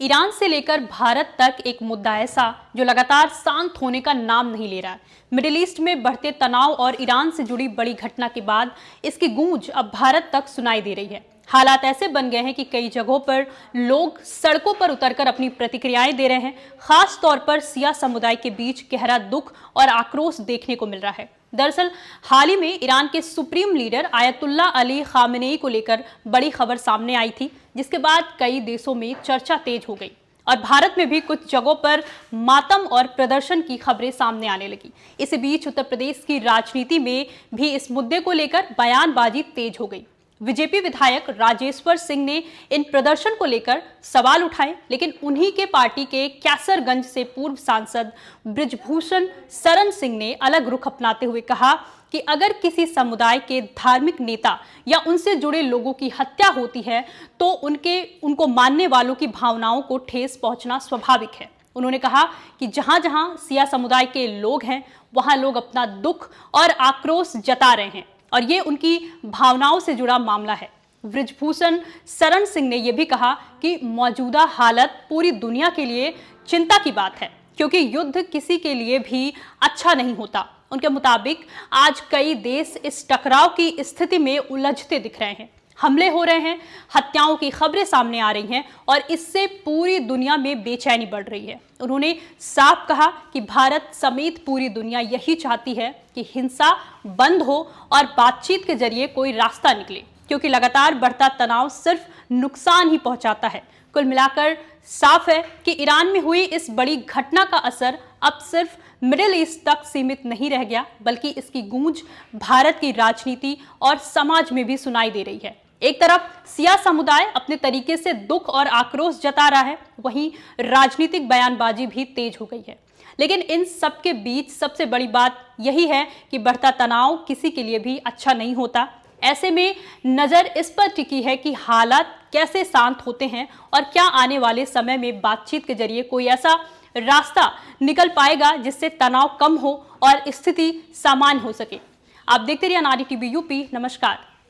Iran से लेकर भारत तक एक मुद्दा ऐसा जो लगातार शांत होने का नाम नहीं ले रहा है। मिडिल ईस्ट में बढ़ते तनाव और ईरान से जुड़ी बड़ी घटना के बाद इसकी गूंज अब भारत तक सुनाई दे रही है। हालात ऐसे बन गए हैं कि कई जगहों पर लोग सड़कों पर उतरकर अपनी प्रतिक्रियाएं दे रहे हैं। खास तौर पर शिया समुदाय के बीच गहरा दुख और आक्रोश देखने को मिल रहा है। दरअसल हाल ही में ईरान के supreme leader ayatollah Ali Khamenei को लेकर बड़ी खबर सामने आई थी, जिसके बाद कई देशों में चर्चा तेज हो गई और भारत में भी कुछ जगहों पर मातम और प्रदर्शन की खबरें सामने आने लगी। इसी बीच उत्तर प्रदेश की राजनीति में भी इस मुद्दे को लेकर बयानबाजी तेज हो गई। बीजेपी विधायक राजेश्वर सिंह ने इन प्रदर्शन को लेकर सवाल उठाए, लेकिन उन्हीं के पार्टी के कैसरगंज से पूर्व सांसद बृजभूषण शरण सिंह ने अलग रुख अपनाते हुए कहा कि अगर किसी समुदाय के धार्मिक नेता या उनसे जुड़े लोगों की हत्या होती है तो उनको मानने वालों की भावनाओं को ठेस पहुंचना स्वाभाविक है। उन्होंने कहा कि जहां जहां शिया समुदाय के लोग हैं वहां लोग अपना दुख और आक्रोश जता रहे हैं और ये उनकी भावनाओं से जुड़ा मामला है। बृजभूषण शरण सिंह ने यह भी कहा कि मौजूदा हालत पूरी दुनिया के लिए चिंता की बात है, क्योंकि युद्ध किसी के लिए भी अच्छा नहीं होता। उनके मुताबिक आज कई देश इस टकराव की स्थिति में उलझते दिख रहे हैं। हमले हो रहे हैं, हत्याओं की खबरें सामने आ रही हैं और इससे पूरी दुनिया में बेचैनी बढ़ रही है। उन्होंने साफ कहा कि भारत समेत पूरी दुनिया यही चाहती है कि हिंसा बंद हो और बातचीत के जरिए कोई रास्ता निकले, क्योंकि लगातार बढ़ता तनाव सिर्फ नुकसान ही पहुंचाता है। कुल मिलाकर साफ है कि ईरान में हुई इस बड़ी घटना का असर अब सिर्फ मिडिल ईस्ट तक सीमित नहीं रह गया, बल्कि इसकी गूंज भारत की राजनीति और समाज में भी सुनाई दे रही है। एक तरफ शिया समुदाय अपने तरीके से दुख और आक्रोश जता रहा है, वहीं राजनीतिक बयानबाजी भी तेज हो गई है। लेकिन इन सब के बीच सबसे बड़ी बात यही है कि बढ़ता तनाव किसी के लिए भी अच्छा नहीं होता। ऐसे में नजर इस पर टिकी है कि हालात कैसे शांत होते हैं और क्या आने वाले समय में बातचीत के जरिए कोई ऐसा रास्ता निकल पाएगा जिससे तनाव कम हो और स्थिति सामान्य हो सके। आप देखते रहिए नारी टीवी यूपी। नमस्कार।